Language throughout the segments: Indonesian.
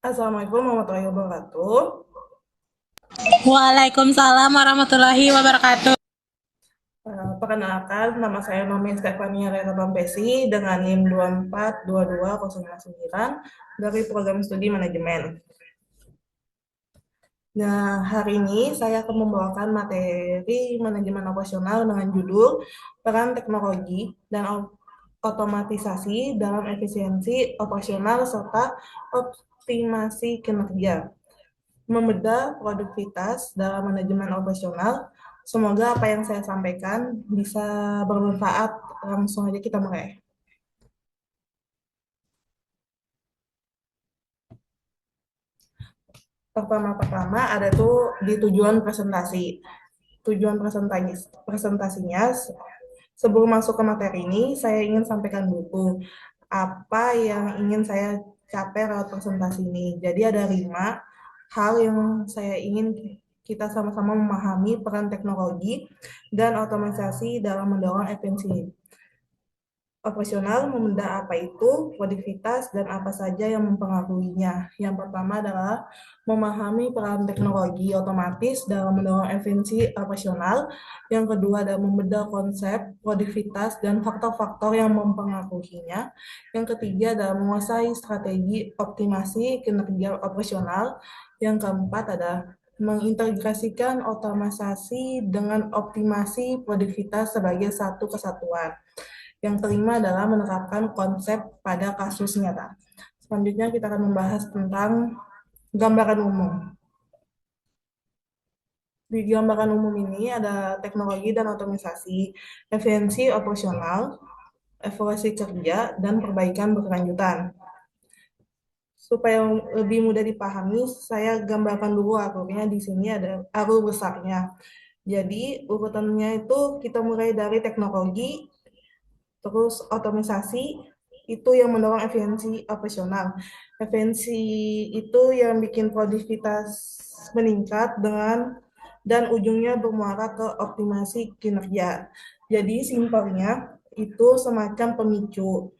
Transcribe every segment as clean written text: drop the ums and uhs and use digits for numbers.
Assalamualaikum warahmatullahi wabarakatuh. Waalaikumsalam warahmatullahi wabarakatuh. Perkenalkan, nama saya Nomi Stefania Reta Pampesi dengan NIM 2422059 dari Program Studi Manajemen. Nah, hari ini saya akan membawakan materi manajemen operasional dengan judul Peran Teknologi dan Otomatisasi dalam Efisiensi Operasional serta Optimasi Kinerja. Membedah produktivitas dalam manajemen operasional. Semoga apa yang saya sampaikan bisa bermanfaat. Langsung aja kita mulai. Pertama-tama ada tuh di tujuan presentasi. Tujuan presentasinya, sebelum masuk ke materi ini, saya ingin sampaikan dulu apa yang ingin saya capai lewat presentasi ini. Jadi ada 5 hal yang saya ingin kita sama-sama memahami peran teknologi dan otomatisasi dalam mendorong efisiensi operasional, membedah apa itu produktivitas dan apa saja yang mempengaruhinya. Yang pertama adalah memahami peran teknologi otomatis dalam mendorong efisiensi operasional. Yang kedua adalah membedah konsep produktivitas dan faktor-faktor yang mempengaruhinya. Yang ketiga adalah menguasai strategi optimasi kinerja operasional. Yang keempat adalah mengintegrasikan otomatisasi dengan optimasi produktivitas sebagai satu kesatuan. Yang kelima adalah menerapkan konsep pada kasus nyata. Selanjutnya kita akan membahas tentang gambaran umum. Di gambaran umum ini ada teknologi dan otomatisasi, efisiensi operasional, evaluasi kerja, dan perbaikan berkelanjutan. Supaya lebih mudah dipahami, saya gambarkan dulu alurnya. Di sini ada alur besarnya. Jadi urutannya itu kita mulai dari teknologi, terus otomatisasi itu yang mendorong efisiensi operasional. Efisiensi itu yang bikin produktivitas meningkat dengan dan ujungnya bermuara ke optimasi kinerja. Jadi simpelnya itu semacam pemicu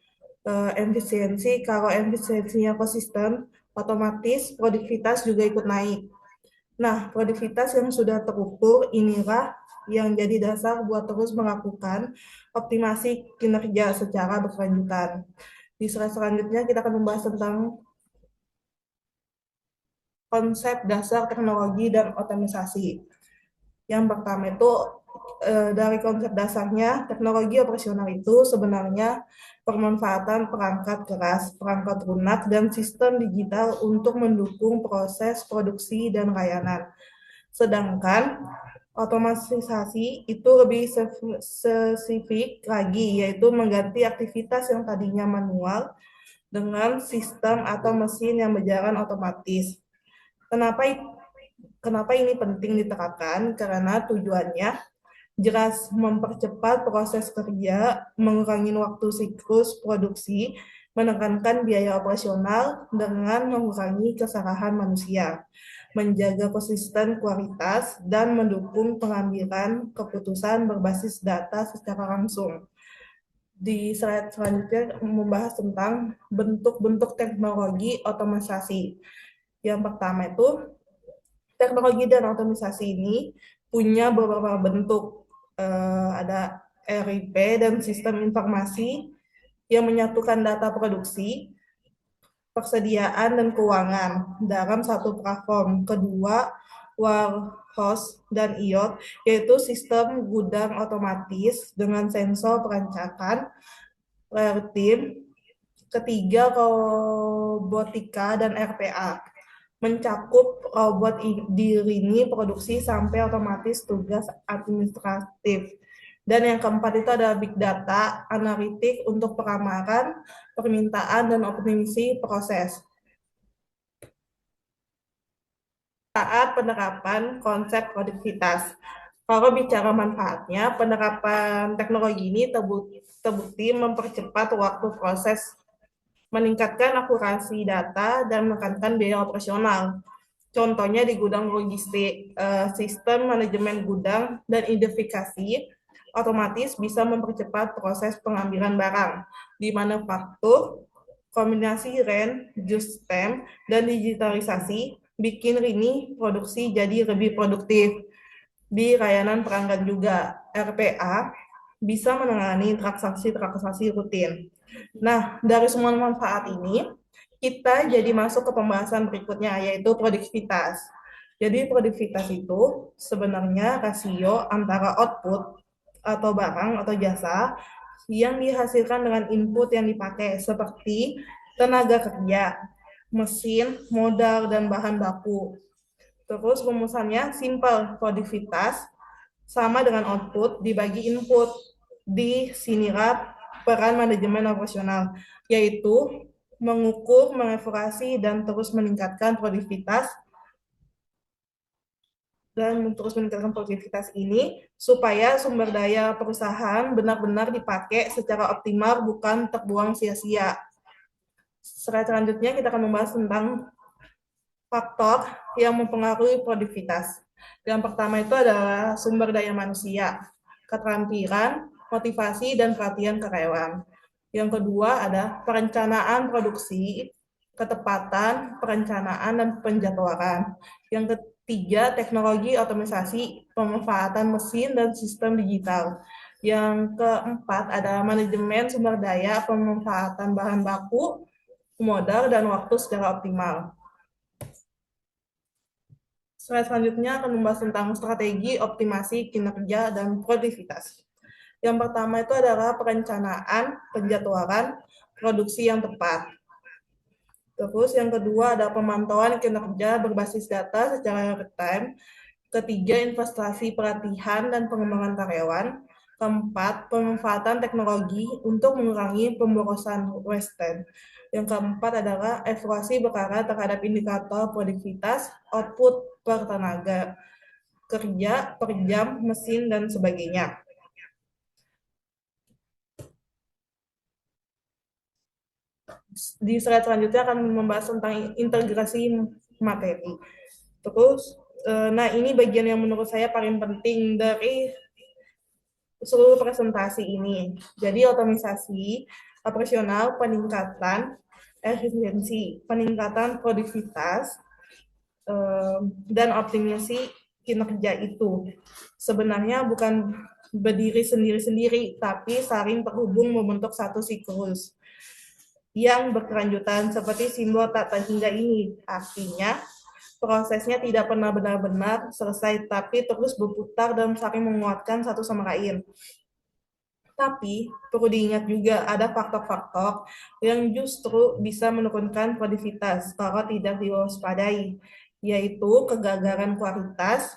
efisiensi. Kalau efisiensinya konsisten, otomatis produktivitas juga ikut naik. Nah, produktivitas yang sudah terukur inilah yang jadi dasar buat terus melakukan optimasi kinerja secara berkelanjutan. Di slide selanjutnya kita akan membahas tentang konsep dasar teknologi dan otomatisasi. Yang pertama itu dari konsep dasarnya, teknologi operasional itu sebenarnya pemanfaatan perangkat keras, perangkat lunak, dan sistem digital untuk mendukung proses produksi dan layanan. Sedangkan otomatisasi itu lebih spesifik lagi, yaitu mengganti aktivitas yang tadinya manual dengan sistem atau mesin yang berjalan otomatis. Kenapa kenapa ini penting diterapkan? Karena tujuannya jelas mempercepat proses kerja, mengurangi waktu siklus produksi, menekankan biaya operasional dengan mengurangi kesalahan manusia, menjaga konsisten kualitas, dan mendukung pengambilan keputusan berbasis data secara langsung. Di slide selanjutnya membahas tentang bentuk-bentuk teknologi otomatisasi. Yang pertama itu teknologi dan otomatisasi ini punya beberapa bentuk. Ada RIP dan sistem informasi yang menyatukan data produksi, persediaan, dan keuangan dalam satu platform. Kedua, warehouse dan IOT, yaitu sistem gudang otomatis dengan sensor perancakan, layer team. Ketiga, robotika dan RPA mencakup robot di lini produksi sampai otomatis tugas administratif. Dan yang keempat itu ada big data, analitik untuk peramaran, permintaan, dan optimasi proses. Saat penerapan konsep produktivitas. Kalau bicara manfaatnya, penerapan teknologi ini terbukti mempercepat waktu proses, meningkatkan akurasi data, dan menekankan biaya operasional. Contohnya di gudang logistik, sistem manajemen gudang dan identifikasi otomatis bisa mempercepat proses pengambilan barang di manufaktur. Kombinasi REN, just STEM, dan digitalisasi bikin Rini produksi jadi lebih produktif. Di layanan pelanggan juga, RPA bisa menangani transaksi-transaksi rutin. Nah, dari semua manfaat ini, kita jadi masuk ke pembahasan berikutnya, yaitu produktivitas. Jadi produktivitas itu sebenarnya rasio antara output atau barang atau jasa yang dihasilkan dengan input yang dipakai seperti tenaga kerja, mesin, modal, dan bahan baku. Terus rumusannya simple, produktivitas sama dengan output dibagi input. Di sinilah peran manajemen operasional, yaitu mengukur, mengevaluasi, dan terus meningkatkan produktivitas ini supaya sumber daya perusahaan benar-benar dipakai secara optimal, bukan terbuang sia-sia. Selanjutnya kita akan membahas tentang faktor yang mempengaruhi produktivitas. Yang pertama itu adalah sumber daya manusia, keterampilan, motivasi, dan perhatian karyawan. Yang kedua ada perencanaan produksi, ketepatan, perencanaan, dan penjadwalan. Yang ketiga, teknologi otomatisasi, pemanfaatan mesin dan sistem digital. Yang keempat ada manajemen sumber daya, pemanfaatan bahan baku, modal, dan waktu secara optimal. Slide selanjutnya akan membahas tentang strategi optimasi kinerja dan produktivitas. Yang pertama itu adalah perencanaan, penjadwalan, produksi yang tepat. Terus yang kedua ada pemantauan kinerja berbasis data secara real time. Ketiga, investasi pelatihan dan pengembangan karyawan. Keempat, pemanfaatan teknologi untuk mengurangi pemborosan waste. Yang keempat adalah evaluasi berkala terhadap indikator produktivitas, output per tenaga kerja, per jam, mesin, dan sebagainya. Di slide selanjutnya akan membahas tentang integrasi materi. Terus, nah ini bagian yang menurut saya paling penting dari seluruh presentasi ini. Jadi otomatisasi operasional, peningkatan efisiensi, peningkatan produktivitas, dan optimasi kinerja itu sebenarnya bukan berdiri sendiri-sendiri, tapi saling terhubung membentuk satu siklus yang berkelanjutan seperti simbol tak terhingga ini. Artinya, prosesnya tidak pernah benar-benar selesai, tapi terus berputar dan saling menguatkan satu sama lain. Tapi perlu diingat juga ada faktor-faktor yang justru bisa menurunkan produktivitas kalau tidak diwaspadai, yaitu kegagalan kualitas,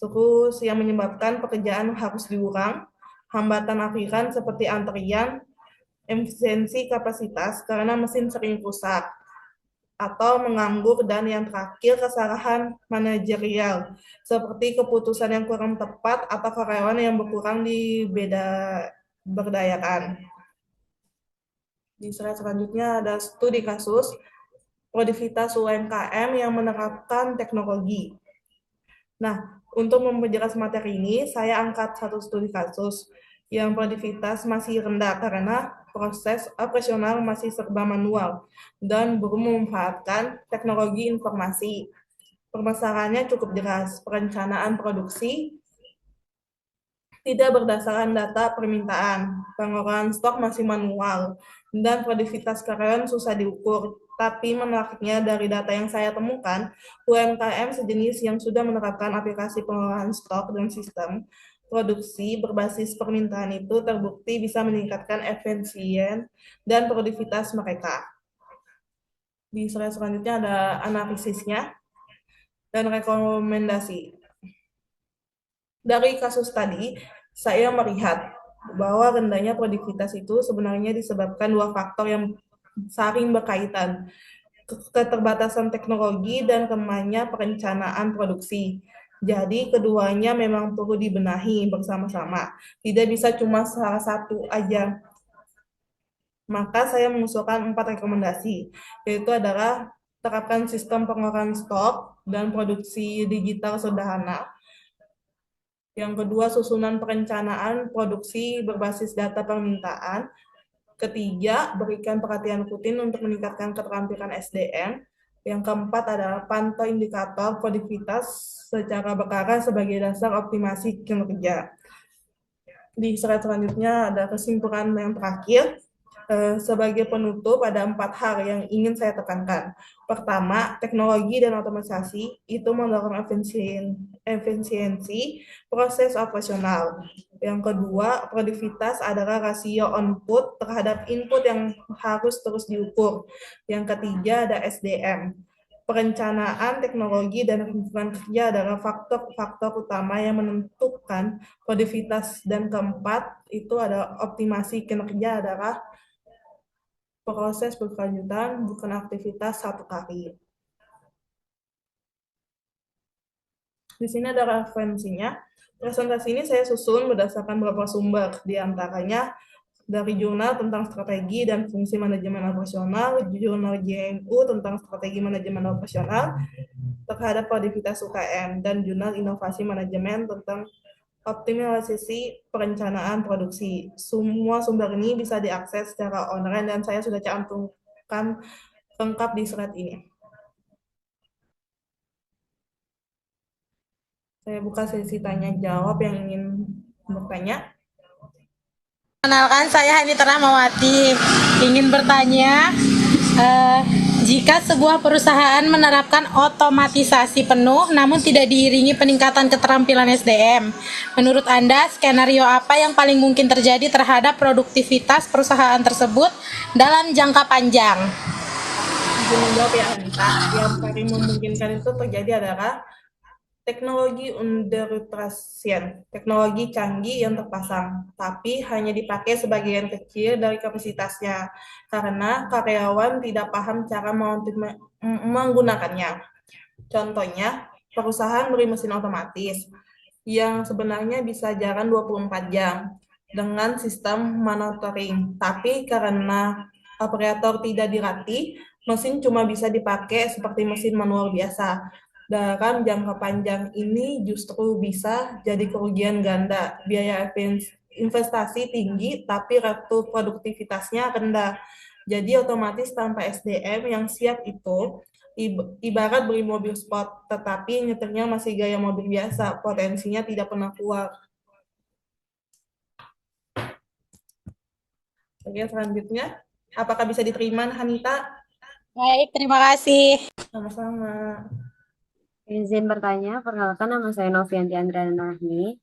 terus yang menyebabkan pekerjaan harus diulang, hambatan akhiran seperti antrian, efisiensi kapasitas karena mesin sering rusak, atau menganggur, dan yang terakhir kesalahan manajerial seperti keputusan yang kurang tepat atau karyawan yang berkurang di beda berdayakan. Di slide selanjutnya ada studi kasus produktivitas UMKM yang menerapkan teknologi. Nah, untuk memperjelas materi ini, saya angkat satu studi kasus yang produktivitas masih rendah karena proses operasional masih serba manual dan belum memanfaatkan teknologi informasi. Permasalahannya cukup jelas, perencanaan produksi tidak berdasarkan data permintaan, pengolahan stok masih manual, dan produktivitas karyawan susah diukur. Tapi menariknya dari data yang saya temukan, UMKM sejenis yang sudah menerapkan aplikasi pengolahan stok dan sistem produksi berbasis permintaan itu terbukti bisa meningkatkan efisien dan produktivitas mereka. Di slide selanjutnya ada analisisnya dan rekomendasi. Dari kasus tadi, saya melihat bahwa rendahnya produktivitas itu sebenarnya disebabkan dua faktor yang saling berkaitan, keterbatasan teknologi dan lemahnya perencanaan produksi. Jadi keduanya memang perlu dibenahi bersama-sama. Tidak bisa cuma salah satu aja. Maka saya mengusulkan 4 rekomendasi, yaitu adalah terapkan sistem pengolahan stok dan produksi digital sederhana. Yang kedua, susunan perencanaan produksi berbasis data permintaan. Ketiga, berikan perhatian rutin untuk meningkatkan keterampilan SDM. Yang keempat adalah pantau indikator produktivitas secara berkala sebagai dasar optimasi kinerja. Di slide selanjutnya ada kesimpulan yang terakhir. Sebagai penutup, ada 4 hal yang ingin saya tekankan. Pertama, teknologi dan otomatisasi itu mendorong efisiensi proses operasional. Yang kedua, produktivitas adalah rasio output terhadap input yang harus terus diukur. Yang ketiga, ada SDM. Perencanaan teknologi dan lingkungan kerja adalah faktor-faktor utama yang menentukan produktivitas. Dan keempat, itu ada optimasi kinerja adalah proses berkelanjutan, bukan aktivitas satu kali. Di sini ada referensinya. Presentasi ini saya susun berdasarkan beberapa sumber, di antaranya dari jurnal tentang strategi dan fungsi manajemen operasional, jurnal JMU tentang strategi manajemen operasional terhadap produktivitas UKM, dan jurnal inovasi manajemen tentang optimalisasi perencanaan produksi. Semua sumber ini bisa diakses secara online dan saya sudah cantumkan lengkap di slide ini. Saya buka sesi tanya jawab yang ingin bertanya. Kenalkan, saya Hanita Rahmawati. Ingin bertanya, jika sebuah perusahaan menerapkan otomatisasi penuh namun tidak diiringi peningkatan keterampilan SDM, menurut Anda skenario apa yang paling mungkin terjadi terhadap produktivitas perusahaan tersebut dalam jangka panjang? Izin menjawab ya Hanita. Yang paling memungkinkan itu terjadi adalah teknologi underutilization, teknologi canggih yang terpasang, tapi hanya dipakai sebagian kecil dari kapasitasnya, karena karyawan tidak paham cara menggunakannya. Contohnya, perusahaan beri mesin otomatis, yang sebenarnya bisa jalan 24 jam, dengan sistem monitoring, tapi karena operator tidak dilatih, mesin cuma bisa dipakai seperti mesin manual biasa. Dalam jangka panjang ini justru bisa jadi kerugian ganda, biaya investasi tinggi tapi ratu produktivitasnya rendah. Jadi otomatis tanpa SDM yang siap itu ibarat beli mobil sport, tetapi nyetirnya masih gaya mobil biasa, potensinya tidak pernah keluar. Oke, selanjutnya, apakah bisa diterima, Hanita? Baik, terima kasih. Sama-sama. Izin bertanya, perkenalkan nama saya Novianti Andrana Rahmi.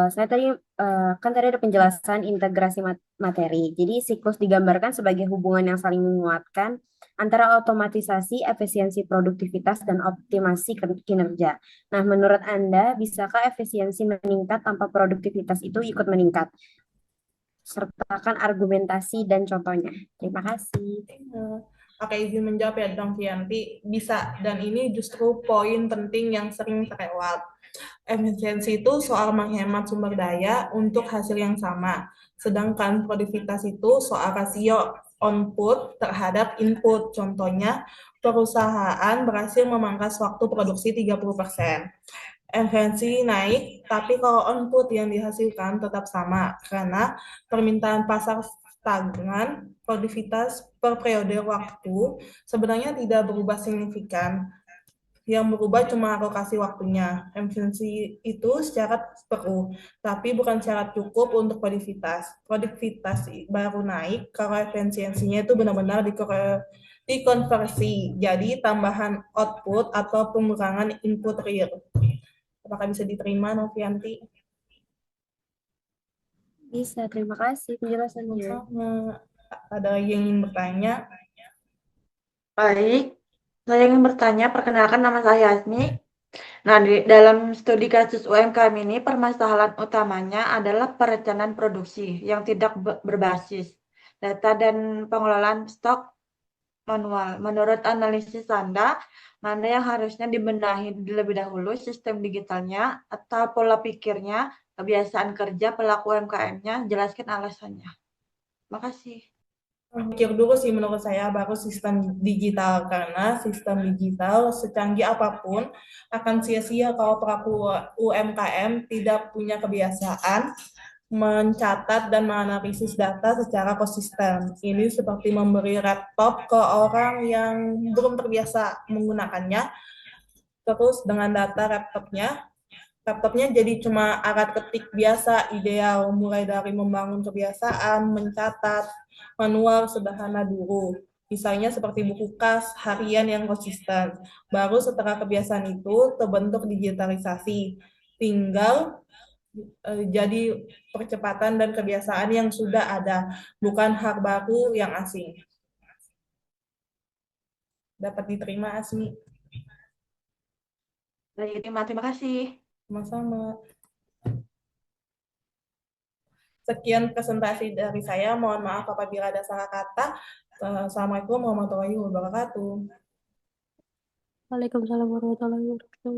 Saya tadi kan tadi ada penjelasan integrasi materi. Jadi siklus digambarkan sebagai hubungan yang saling menguatkan antara otomatisasi, efisiensi produktivitas, dan optimasi kinerja. Nah, menurut Anda, bisakah efisiensi meningkat tanpa produktivitas itu ikut meningkat? Sertakan argumentasi dan contohnya. Terima kasih. Oke, izin menjawab ya Dong Fianti. Bisa, dan ini justru poin penting yang sering terlewat. Efisiensi itu soal menghemat sumber daya untuk hasil yang sama. Sedangkan produktivitas itu soal rasio output terhadap input. Contohnya, perusahaan berhasil memangkas waktu produksi 30%. Efisiensi naik, tapi kalau output yang dihasilkan tetap sama, karena permintaan pasar stagnan, produktivitas per periode waktu sebenarnya tidak berubah signifikan. Yang berubah cuma alokasi waktunya. Efisiensi itu syarat perlu, tapi bukan syarat cukup untuk produktivitas. Produktivitas baru naik kalau efisiensinya itu benar-benar dikonversi jadi tambahan output atau pengurangan input real. Apakah bisa diterima, Novianti? Bisa, terima kasih penjelasannya. Ada lagi yang ingin bertanya? Baik, saya ingin bertanya, perkenalkan nama saya Asmi. Nah, dalam studi kasus UMKM ini, permasalahan utamanya adalah perencanaan produksi yang tidak berbasis data dan pengelolaan stok manual. Menurut analisis Anda, mana yang harusnya dibenahi terlebih dahulu, sistem digitalnya atau pola pikirnya, kebiasaan kerja pelaku UMKM-nya? Jelaskan alasannya. Terima kasih. Pikir dulu sih menurut saya baru sistem digital, karena sistem digital secanggih apapun akan sia-sia kalau pelaku UMKM tidak punya kebiasaan mencatat dan menganalisis data secara konsisten. Ini seperti memberi laptop ke orang yang belum terbiasa menggunakannya, terus dengan data laptopnya jadi cuma alat ketik biasa, ideal, mulai dari membangun kebiasaan, mencatat, manual sederhana dulu. Misalnya seperti buku kas harian yang konsisten. Baru setelah kebiasaan itu terbentuk digitalisasi. Tinggal jadi percepatan dan kebiasaan yang sudah ada, bukan hal baru yang asing. Dapat diterima, Asmi. Baik, terima kasih. Sama-sama. Sekian presentasi dari saya. Mohon maaf apabila ada salah kata. Assalamualaikum warahmatullahi wabarakatuh. Waalaikumsalam warahmatullahi wabarakatuh.